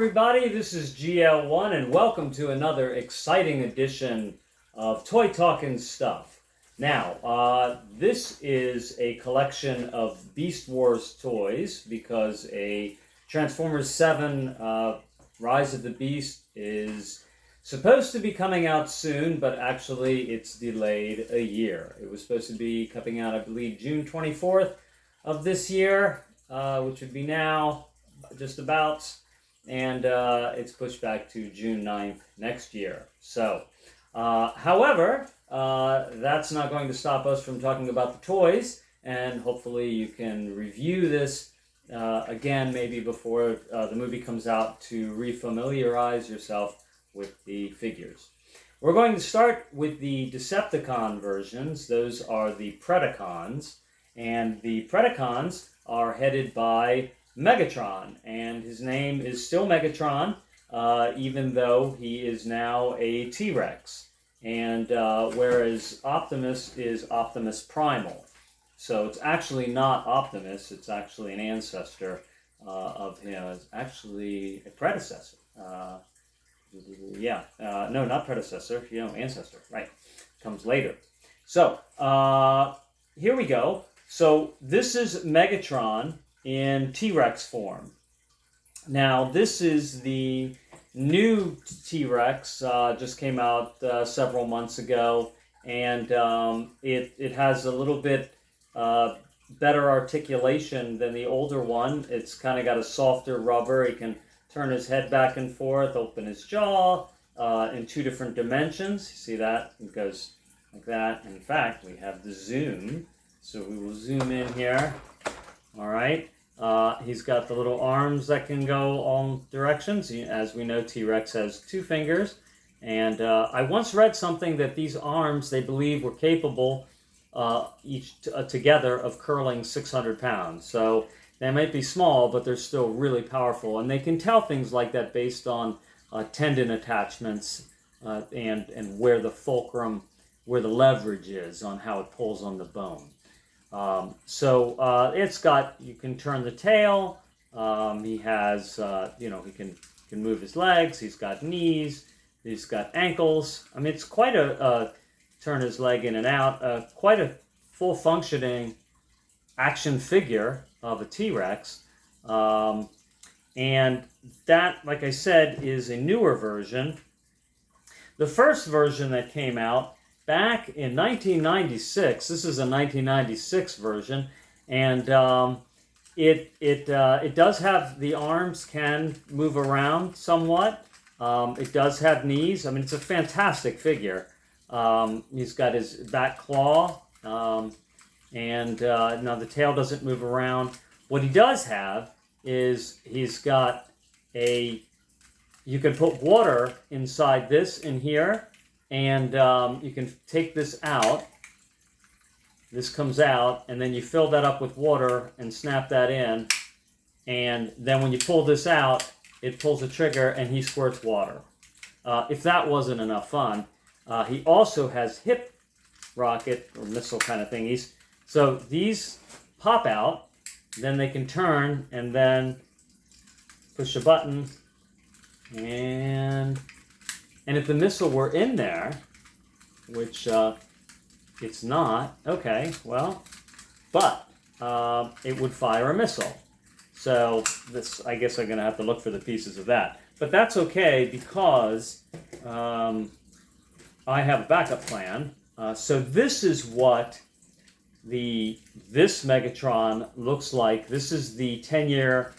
everybody, this is GL1 and welcome to another exciting edition of Toy Talkin' Stuff. Now, this is a collection of Beast Wars toys because a Transformers 7 Rise of the Beast is supposed to be coming out soon, but actually it's delayed a year. It was supposed to be coming out, I believe, June 24th of this year, which would be now, just about. And it's pushed back to June 9th next year. So, however, that's not going to stop us from talking about the toys, and hopefully you can review this again maybe before the movie comes out to refamiliarize yourself with the figures. We're going to start with the Decepticon versions. Those are the Predacons, and the Predacons are headed by Megatron, and his name is still Megatron, even though he is now a T-Rex. And whereas Optimus is Optimus Primal. So it's actually not Optimus, it's actually an ancestor of him. It's actually a predecessor. No, not predecessor, ancestor, right. Comes later. So, here we go. So this is Megatron in T-Rex form. Now, this is the new T-Rex, just came out several months ago, and it has a little bit better articulation than the older one. It's kind of got a softer rubber. He can turn his head back and forth, open his jaw in two different dimensions. You see that? It goes like that. In fact, we have the zoom, so we will zoom in here. All right, he's got the little arms that can go all directions. As we know, T-Rex has two fingers. And I once read something that these arms, they believe, were capable each together of curling 600 pounds. So they might be small, but they're still really powerful. And they can tell things like that based on tendon attachments and where the fulcrum, where the leverage is on how it pulls on the bone. It's got, you can turn the tail, he has, he can move his legs, he's got knees, he's got ankles. I mean, it's quite turn his leg in and out, quite a full functioning action figure of a T-Rex. And that, like I said, is a newer version. The first version that came out back in 1996, this is a 1996 version, and it does have, the arms can move around somewhat. It does have knees. I mean, it's a fantastic figure. He's got his back claw, and now the tail doesn't move around. What he does have is he's got you can put water inside this in here, and you can take this out. This comes out, and then you fill that up with water and snap that in. And then when you pull this out, it pulls a trigger and he squirts water. If that wasn't enough fun, he also has hip rocket or missile kind of thingies. So these pop out, then they can turn, and then push a button, and if the missile were in there, which it's not, okay, well, but it would fire a missile. So this, I guess I'm going to have to look for the pieces of that. But that's okay because I have a backup plan. So this is what this Megatron looks like. This is the 10-year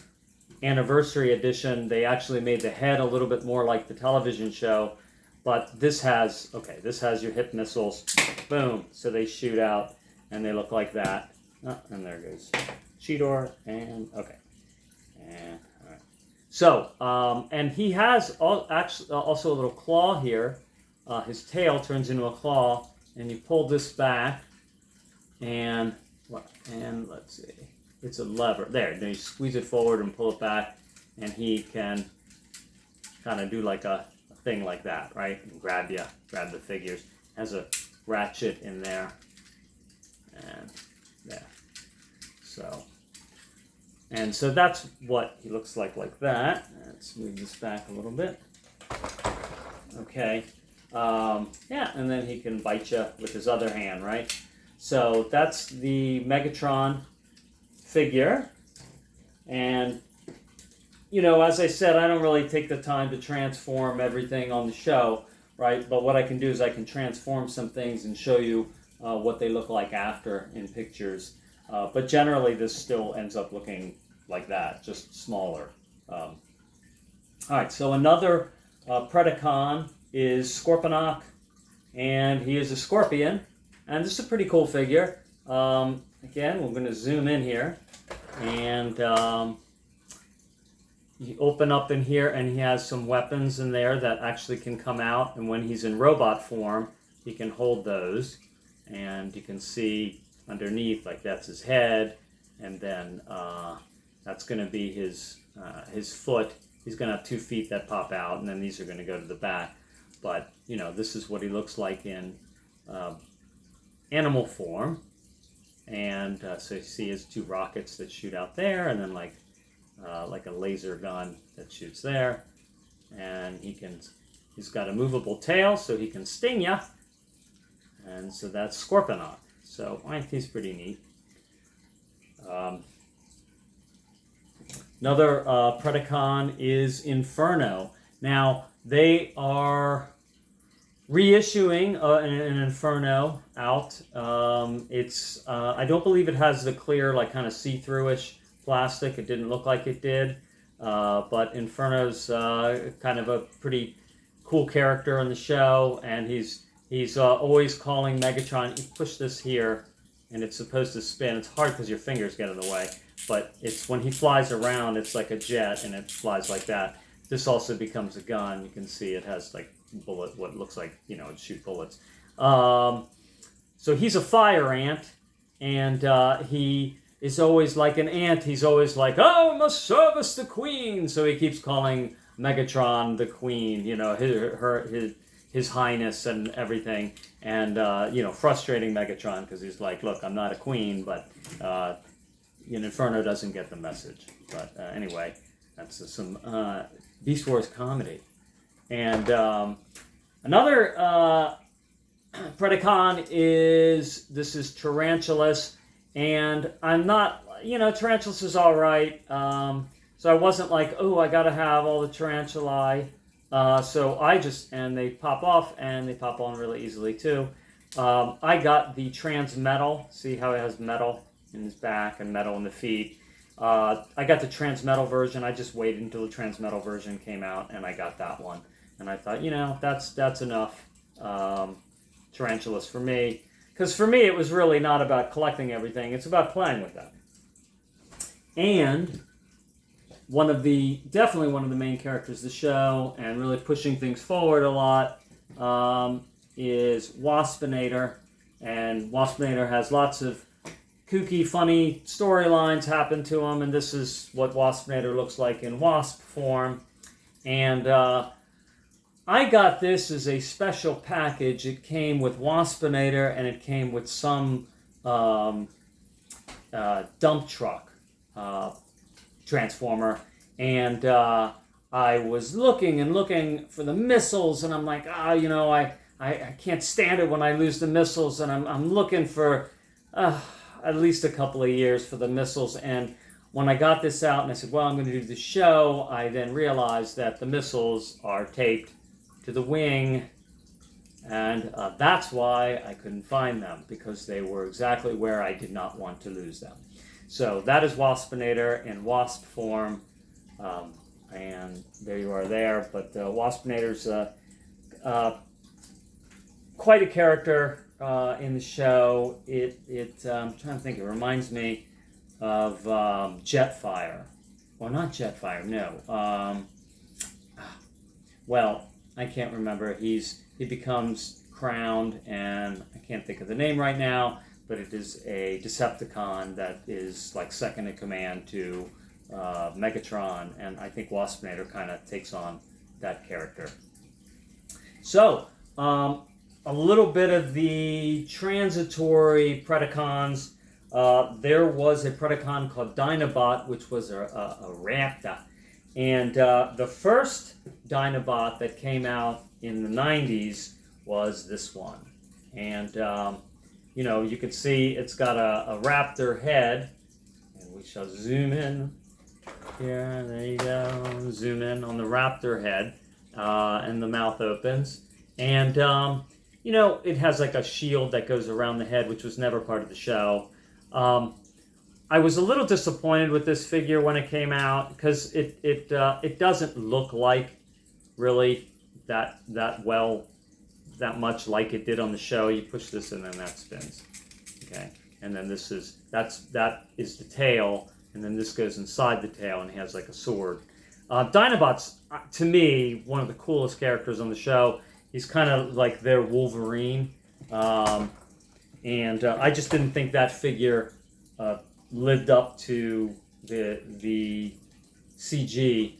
anniversary edition. They actually made the head a little bit more like the television show, but this has your hip missiles, boom, so they shoot out and they look like that. And there goes Cheetah, and okay, and all right. So and he has also a little claw here. His tail turns into a claw, and you pull this back, and let's see. It's a lever. There, then you squeeze it forward and pull it back, and he can kind of do like a thing like that, right? And grab the figures. Has a ratchet in there, and there. So And so that's what he looks like that. Let's move this back a little bit. Okay. Yeah, and then he can bite you with his other hand, right? So that's the Megatron figure. And, you know, as I said, I don't really take the time to transform everything on the show, right? But what I can do is I can transform some things and show you what they look like after in pictures. But generally, this still ends up looking like that, just smaller. All right, so another Predacon is Scorponok, and he is a scorpion. And this is a pretty cool figure. Again, we're going to zoom in here. And you open up in here, and he has some weapons in there that actually can come out. And when he's in robot form, he can hold those. And you can see underneath, like that's his head. And then that's going to be his foot. He's going to have 2 feet that pop out, and then these are going to go to the back. But, you know, this is what he looks like in animal form. And so you see his 2 rockets that shoot out there, and then like a laser gun that shoots there. And he's got a movable tail, so he can sting ya. And so that's Scorponok. So I think he's pretty neat. Another Predacon is Inferno. Now, they are reissuing an Inferno out. I don't believe it has the clear, like kind of see-through-ish plastic. It didn't look like it did. But Inferno's kind of a pretty cool character in the show, and he's always calling Megatron. You push this here, and it's supposed to spin. It's hard because your fingers get in the way. But it's when he flies around, it's like a jet, and it flies like that. This also becomes a gun. You can see it has like what looks like, you know, it shoot bullets. So he's a fire ant, and he is always like an ant. He's always like, oh, must service the queen. So he keeps calling Megatron the queen, you know, his highness and everything. And, you know, frustrating Megatron because he's like, look, I'm not a queen, but Inferno doesn't get the message. But anyway, that's some Beast Wars comedy. And another Predacon is Tarantulas. And I'm not, you know, Tarantulas is all right. So I wasn't like, oh, I got to have all the Tarantulae. So and they pop off, and they pop on really easily too. I got the Transmetal. See how it has metal in his back and metal in the feet. I got the Transmetal version. I just waited until the Transmetal version came out, and I got that one. And I thought, you know, that's enough Tarantulas for me. Because for me, it was really not about collecting everything. It's about playing with them. And definitely one of the main characters of the show, and really pushing things forward a lot, is Waspinator. And Waspinator has lots of kooky, funny storylines happen to him, and this is what Waspinator looks like in Wasp form. And I got this as a special package. It came with Waspinator, and it came with some dump truck transformer. And I was looking for the missiles, and I'm like, you know, I can't stand it when I lose the missiles, and I'm looking for at least a couple of years for the missiles. And when I got this out and I said, well, I'm going to do the show, I then realized that the missiles are taped to the wing, and that's why I couldn't find them, because they were exactly where I did not want to lose them. So that is Waspinator in Wasp form, and there you are there. But Waspinator's quite a character in the show. I'm trying to think. It reminds me of Jetfire. Well, not Jetfire. No. Well, I can't remember. He becomes crowned, and I can't think of the name right now. But it is a Decepticon that is like second in command to Megatron, and I think Waspinator kind of takes on that character. So, a little bit of the transitory Predacons. there was a Predacon called Dynabot, which was a Raptor. And the first Dynabot that came out in the 90s was this one. And, you know, you can see it's got a raptor head. And we shall zoom in here. There you go. Zoom in on the raptor head. And the mouth opens. And, you know, it has like a shield that goes around the head, which was never part of the show. I was a little disappointed with this figure when it came out because it doesn't look like really that much like it did on the show. You push this and then that spins. Okay, and then that is the tail, and then this goes inside the tail and he has like a sword. Dinobot's to me one of the coolest characters on the show. He's kind of like their Wolverine, and I just didn't think that figure lived up to the CG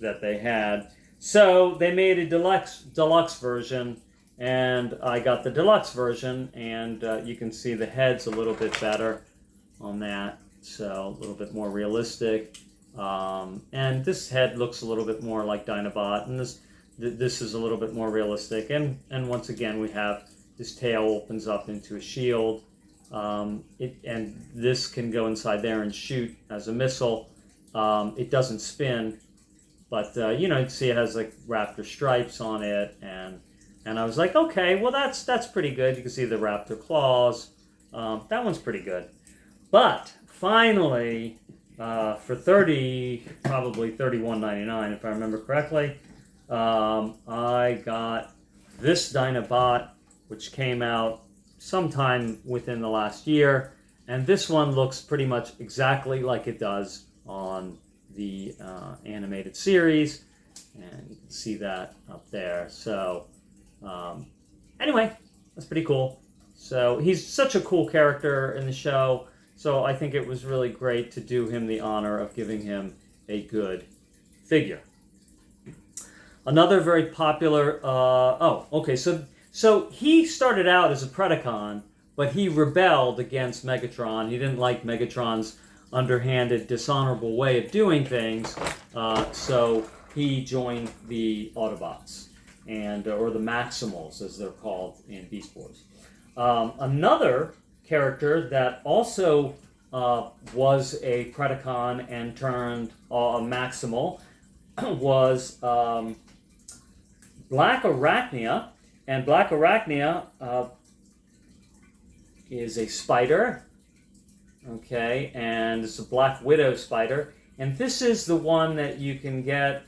that they had. So they made a deluxe version, and I got the deluxe version, and you can see the head's a little bit better on that, so a little bit more realistic. And this head looks a little bit more like Dynabot, and this is a little bit more realistic. And once again, we have this tail opens up into a shield. And this can go inside there and shoot as a missile. It doesn't spin, but you know, you can see it has like raptor stripes on it, and I was like, okay, well that's pretty good. You can see the raptor claws. That one's pretty good. But finally, for probably $31.99 if I remember correctly, I got this Dynabot, which came out sometime within the last year, and this one looks pretty much exactly like it does on the animated series, and you can see that up there. So anyway, that's pretty cool. So he's such a cool character in the show, so I think it was really great to do him the honor of giving him a good figure. Another very popular so he started out as a Predacon, but he rebelled against Megatron. He didn't like Megatron's underhanded, dishonorable way of doing things, so he joined the Autobots, or the Maximals, as they're called in Beast Wars. Another character that also was a Predacon and turned Maximal was Black Arachnia. And Black Arachnia is a spider, okay, and it's a Black Widow spider. And this is the one that you can get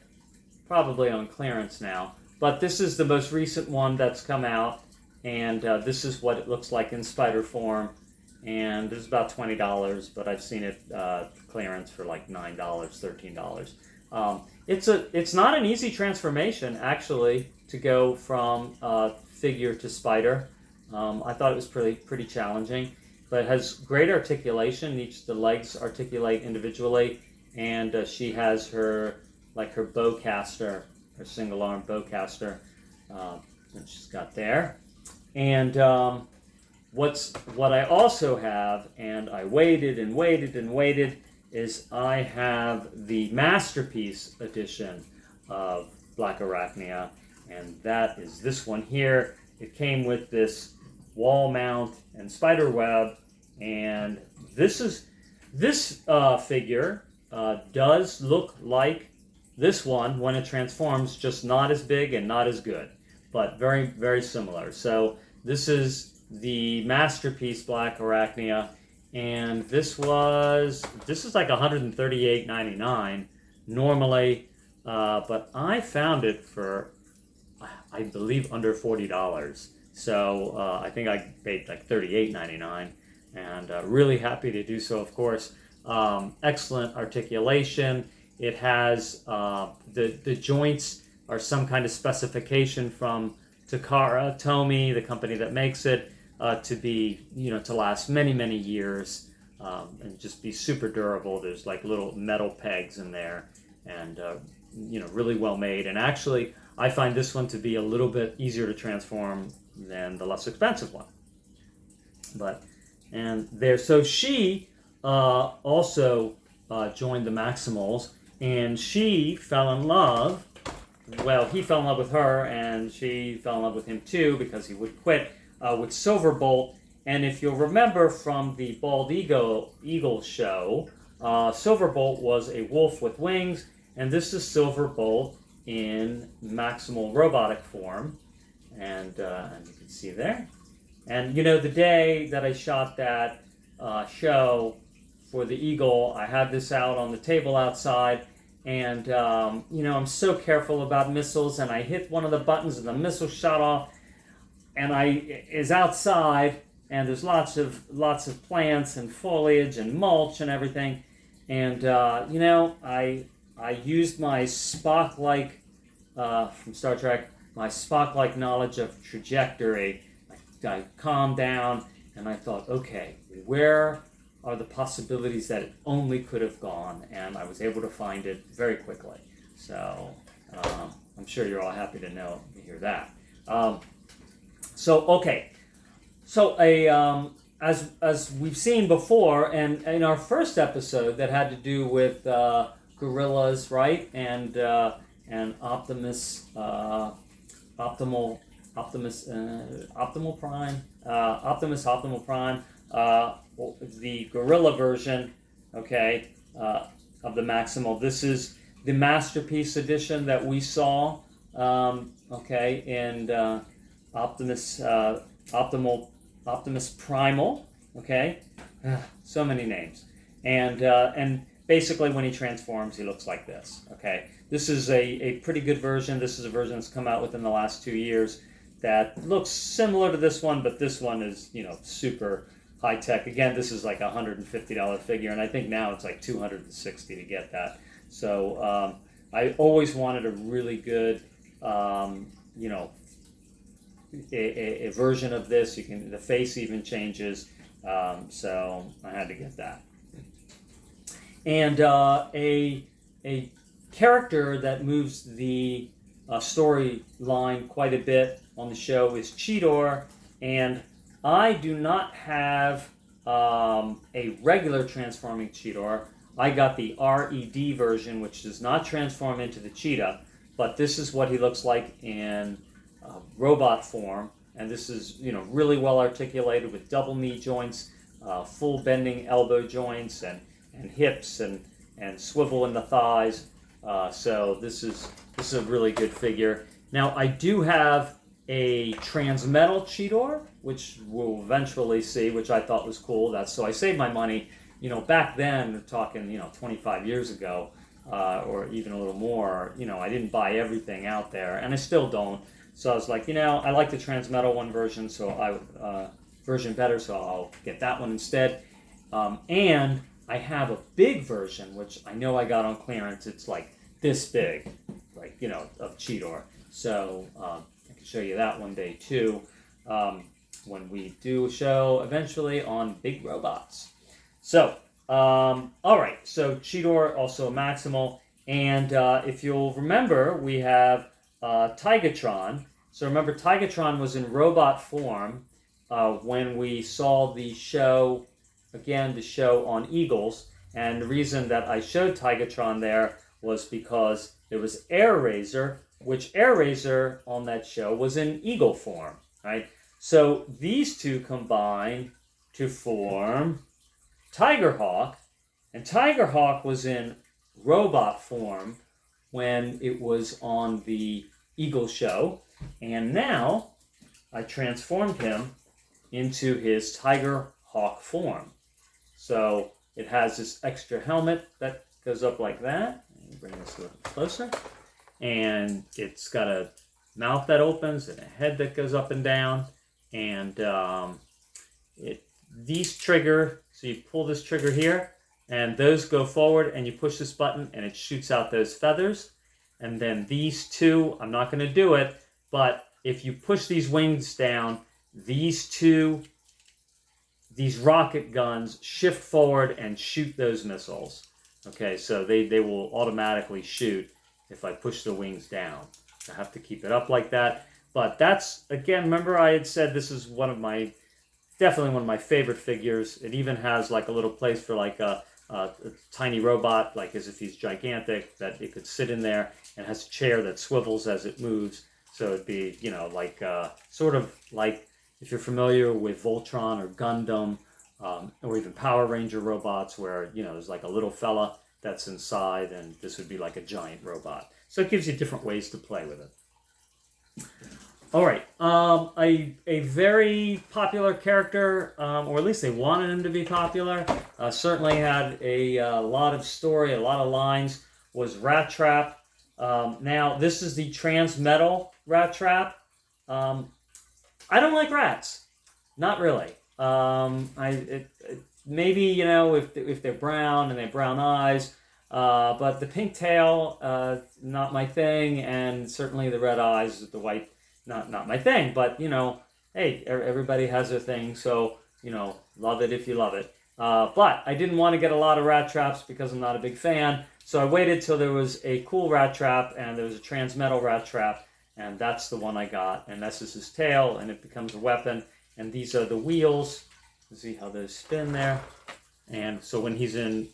probably on clearance now. But this is the most recent one that's come out, and this is what it looks like in spider form. And it's about $20, but I've seen it clearance for like $9, $13. It's not an easy transformation, actually, to go from figure to spider. I thought it was pretty challenging, but it has great articulation. The legs articulate individually, and she has her bowcaster, her single arm bowcaster that she's got there. And what I also have, and I waited and waited and waited, is I have the Masterpiece edition of Black Arachnia, and that is this one here. It came with this wall mount and spider web, and this figure does look like this one when it transforms, just not as big and not as good, but very, very similar. So this is the Masterpiece Black Arachnia, and this is like $138.99 normally, but I found it for, I believe, under $40. So I think I paid like $38.99, and really happy to do so, of course. Excellent articulation. It has the joints are some kind of specification from Takara Tomy, the company that makes it, to be, to last many, many years, and just be super durable. There's like little metal pegs in there, and really well made. And actually, I find this one to be a little bit easier to transform than the less expensive one. But And there, so she also joined the Maximals, and she fell in love. Well, he fell in love with her, and she fell in love with him too because he would quit with Silverbolt. And if you'll remember from the Bald Eagle show, Silverbolt was a wolf with wings, and this is Silverbolt in maximal robotic form, and you can see there. And you know, the day that I shot that show for the Eagle, I had this out on the table outside, and you know, I'm so careful about missiles, and I hit one of the buttons, and the missile shot off, and is outside, and there's lots of plants and foliage and mulch and everything, and you know, I used my Spock-like from Star Trek, my Spock-like knowledge of trajectory. I calmed down and I thought, okay, where are the possibilities that it only could have gone? And I was able to find it very quickly. So I'm sure you're all happy to hear that. Okay. So as we've seen before, and in our first episode that had to do with gorillas, right, and Optimus Optimal Prime, the gorilla version, okay, of the Maximal. This is the Masterpiece Edition that we saw, okay, and Optimus Primal, okay, so many names, and basically when he transforms, he looks like this, okay. This is a pretty good version. This is a version that's come out within the last 2 years that looks similar to this one, but this one is, you know, super high tech. Again, this is like a $150 figure, and I think now it's like $260 to get that. So I always wanted a really good, you know, a version of this. The face even changes, so I had to get that. And a character that moves the storyline quite a bit on the show is Cheetah, and I do not have a regular transforming Cheetah. I got the RED version, which does not transform into the Cheetah, but this is what he looks like in robot form, and this is, you know, really well articulated with double knee joints, full bending elbow joints, and hips, and swivel in the thighs. So this is a really good figure. Now I do have a Transmetal Cheetah, which we'll eventually see, which I thought was cool. So I saved my money. You know, back then, we're talking, you know, 25 years ago, or even a little more. You know, I didn't buy everything out there, and I still don't. So I was like, you know, I like the Transmetal one version, version better, so I'll get that one instead. And I have a big version, which I know I got on clearance. It's like this big, like, you know, of Cheetah. So I can show you that one day too, when we do a show eventually on big robots. So, all right. So Cheetah, also Maximal, and if you'll remember, we have Tigertron. So remember, Tigertron was in robot form when we saw the show. Again, the show on Eagles, and the reason that I showed Tigertron there was because there was Air which Air on that show was in Eagle form, right? So these two combine to form Tigerhawk, and Tigerhawk was in robot form when it was on the Eagle show, and now I transformed him into his Tigerhawk form. So it has this extra helmet that goes up like that. Let me bring this a little closer. And it's got a mouth that opens and a head that goes up and down. And these trigger, so you pull this trigger here, and those go forward, and you push this button, and it shoots out those feathers. And then these two, I'm not going to do it, but if you push these wings down, these rocket guns shift forward and shoot those missiles. Okay, so they will automatically shoot if I push the wings down. I have to keep it up like that. But that's, again, remember I had said this is one of my definitely one of my favorite figures. It even has like a little place for like a tiny robot, like as if he's gigantic, that it could sit in there, and has a chair that swivels as it moves. So it'd be, you know, like sort of like if you're familiar with Voltron or Gundam, or even Power Ranger robots, where, you know, there's like a little fella that's inside, and this would be like a giant robot. So it gives you different ways to play with it. All right, a very popular character, or at least they wanted him to be popular, certainly had a lot of story, a lot of lines, was Rattrap. Now, this is the Transmetal Rattrap. I don't like rats. Not really. Maybe, you know, if they're brown and they have brown eyes, but the pink tail, not my thing, and certainly the red eyes with the white, not my thing. But, you know, hey, everybody has their thing, so, you know, love it if you love it. But I didn't want to get a lot of Rattraps because I'm not a big fan, so I waited till there was a cool Rattrap, and there was a Transmetal Rattrap, and that's the one I got. And this is his tail, and it becomes a weapon. And these are the wheels. See how those spin there. And so when he's in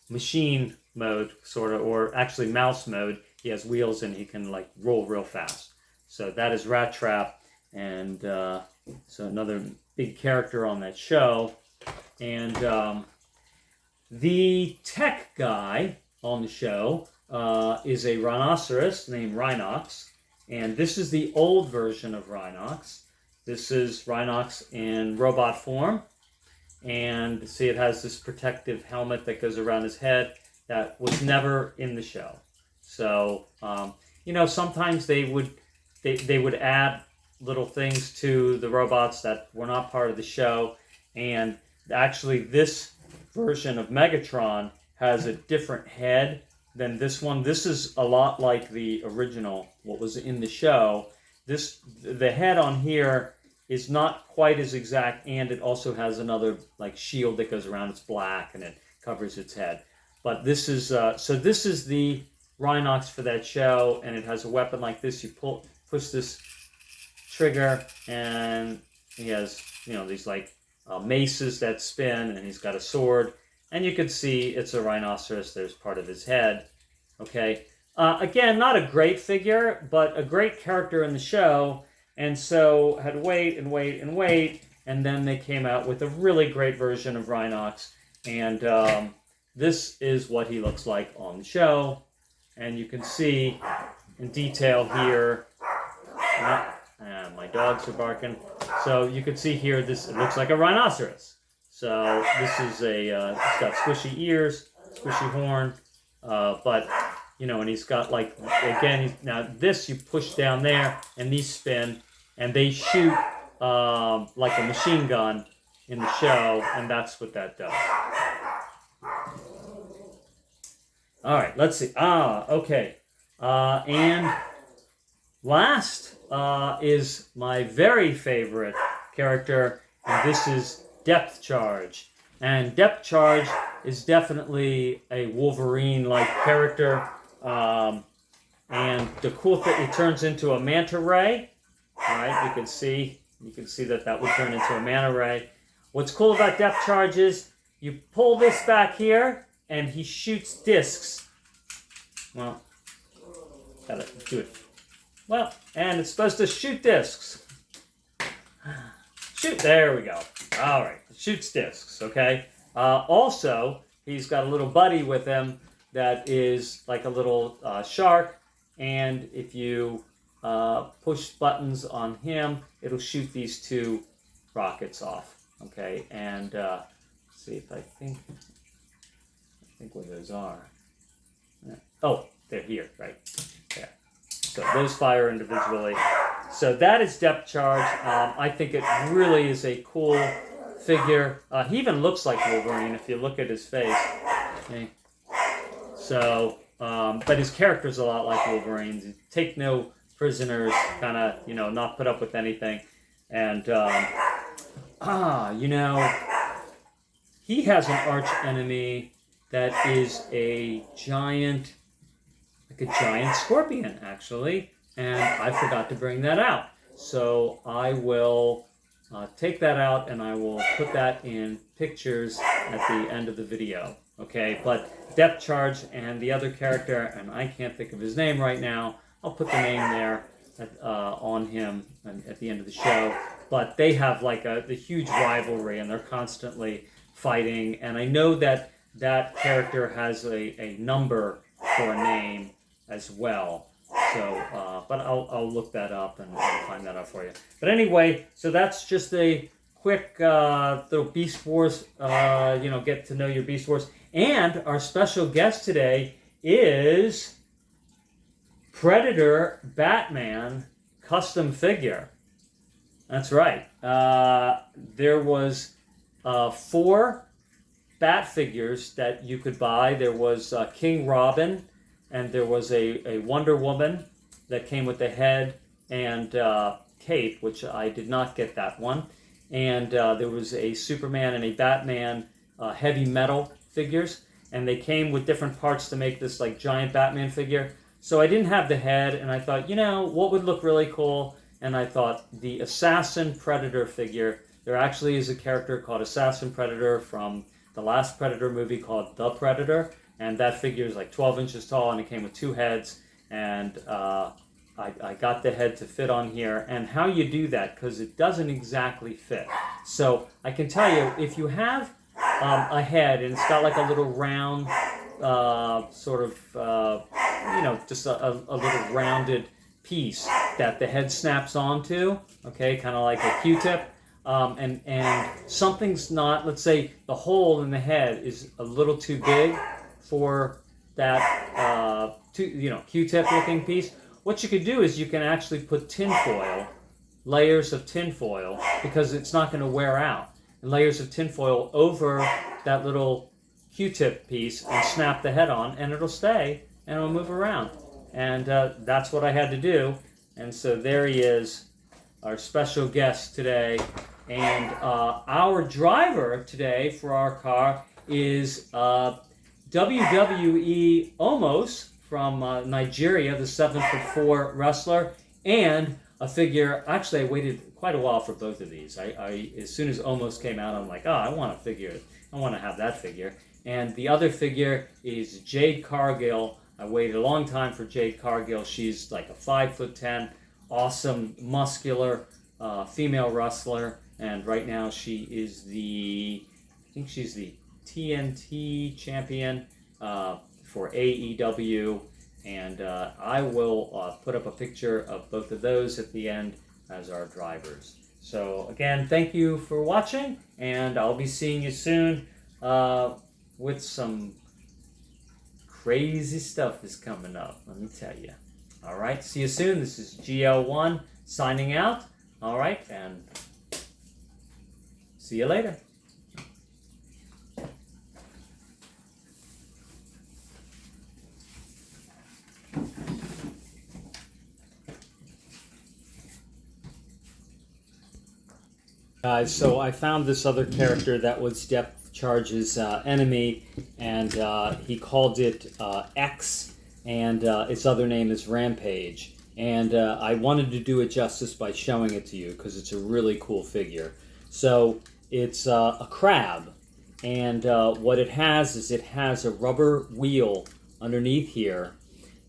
machine mode, sort of, or actually mouse mode, he has wheels and he can like roll real fast. So that is Rattrap, and so another big character on that show. And the tech guy on the show is a rhinoceros named Rhinox, and this is the old version of Rhinox. This is Rhinox in robot form, and see, it has this protective helmet that goes around his head that was never in the show. So, you know, sometimes they would add little things to the robots that were not part of the show, and actually this version of Megatron has a different head than this one. This is a lot like the original, what was in the show. The head on here is not quite as exact, and it also has another like shield that goes around. It's black and it covers its head. But this is so this is the Rhinox for that show, and it has a weapon like this. You push this trigger, and he has, you know, these like maces that spin, and he's got a sword, and you can see it's a rhinoceros. There's part of his head. Okay. Again, not a great figure, but a great character in the show, and so had to wait and wait and wait, and then they came out with a really great version of Rhinox, and this is what he looks like on the show, and you can see in detail here. My dogs are barking. So you can see here, it looks like a rhinoceros. So this is it's got squishy ears, squishy horn, but, you know, and he's got like, again, now this you push down there, and these spin, and they shoot like a machine gun in the show, and that's what that does. All right, let's see. Okay. And last is my very favorite character, and this is Depth Charge. And Depth Charge is definitely a Wolverine-like character. And the cool thing, it turns into a manta ray. All right, you can see that would turn into a manta ray. What's cool about Depth Charge is you pull this back here, and he shoots discs. Well, gotta do it. Well, and it's supposed to shoot discs. Shoot, there we go. All right, it shoots discs, okay? Also, he's got a little buddy with him that is like a little shark, and if you push buttons on him, it'll shoot these two rockets off, okay? And let's see if I think where those are. Oh, they're here, right there. So those fire individually. So that is Depth Charge. I think it really is a cool figure. He even looks like Wolverine if you look at his face. Okay. So, but his character's a lot like Wolverine's. He take no prisoners, kind of, you know, not put up with anything. And, you know, he has an arch enemy that is a giant scorpion, actually, and I forgot to bring that out. So I will take that out and I will put that in pictures at the end of the video. Okay, but Depth Charge and the other character, and I can't think of his name right now, I'll put the name there on him at the end of the show. But they have like the huge rivalry, and they're constantly fighting. And I know that that character has a number for a name as well. So, but I'll look that up and find that out for you. But anyway, so that's just a quick little Beast Wars, get to know your Beast Wars. And our special guest today is Predator Batman custom figure. That's right. There was 4 Bat figures that you could buy. There was King Robin, and there was a Wonder Woman that came with the head and cape, which I did not get that one. And there was a Superman and a Batman heavy metal figures, and they came with different parts to make this like giant Batman figure. So I didn't have the head, and I thought, what would look really cool? And I thought the Assassin Predator figure. There actually is a character called Assassin Predator from the last Predator movie called The Predator, and that figure is like 12 inches tall, and it came with 2 heads, and I got the head to fit on here. And how you do that, because it doesn't exactly fit. So I can tell you, if you have a head and it's got like a little round, just a little rounded piece that the head snaps onto, okay, kind of like a Q-tip, and something's not, let's say the hole in the head is a little too big for that, Q-tip looking piece. What you could do is you can actually put tinfoil, layers of tinfoil, because it's not going to wear out, and layers of tinfoil over that little Q-tip piece and snap the head on, and it'll stay and it'll move around. And that's what I had to do. And so there he is, our special guest today. And our driver today for our car is WWE Omos from Nigeria, the 7'4" wrestler, and a figure. Actually, I waited quite a while for both of these. I as soon as Omos came out, I'm like, I want a figure. I want to have that figure. And the other figure is Jade Cargill. I waited a long time for Jade Cargill. She's like a 5'10", awesome, muscular female wrestler. And right now she is I think she's the TNT champion for AEW. And I will put up a picture of both of those at the end as our drivers. So again, thank you for watching, and I'll be seeing you soon with some crazy stuff is coming up, let me tell you. All right, see you soon. This is GL1 signing out. All right, and see you later. Guys, so I found this other character that was Depth Charge's enemy, and he called it X, and its other name is Rampage. And I wanted to do it justice by showing it to you because it's a really cool figure. So it's a crab, and what it has is it has a rubber wheel underneath here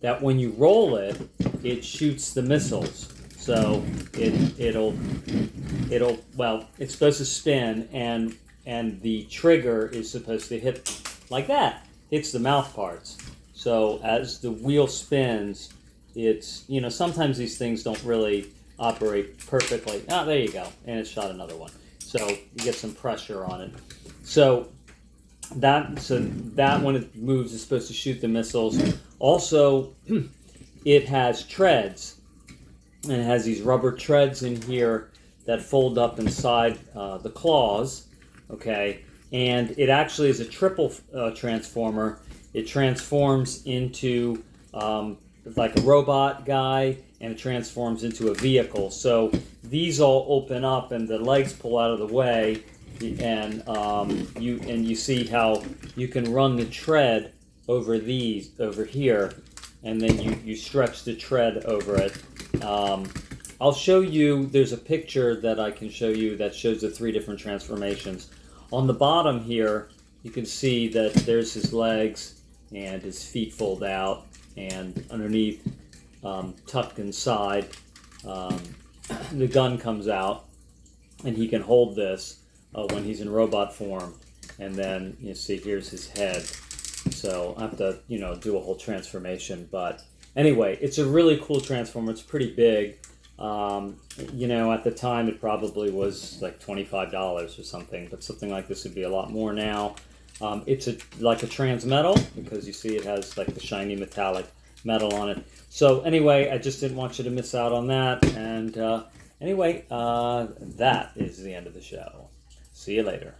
that when you roll it, it shoots the missiles. So it'll it's supposed to spin, and the trigger is supposed to hit like that, hits the mouth parts. So as the wheel spins, it's, sometimes these things don't really operate perfectly. Ah, there you go, and it shot another one. So you get some pressure on it. So that when it moves is supposed to shoot the missiles. Also, it has treads. And it has these rubber treads in here that fold up inside the claws, okay? And it actually is a triple transformer. It transforms into like a robot guy, and it transforms into a vehicle. So these all open up, and the legs pull out of the way, and you see how you can run the tread over here, and then you stretch the tread over it. I'll show you, there's a picture that I can show you that shows the 3 different transformations. On the bottom here, you can see that there's his legs and his feet fold out, and underneath, tucked inside, the gun comes out, and he can hold this when he's in robot form. And then you see here's his head. So I have to, do a whole transformation. But anyway, it's a really cool transformer. It's pretty big. At the time it probably was like $25 or something, but something like this would be a lot more now. It's like a transmetal, because you see it has like the shiny metallic metal on it. So anyway, I just didn't want you to miss out on that. And anyway, that is the end of the show. See you later.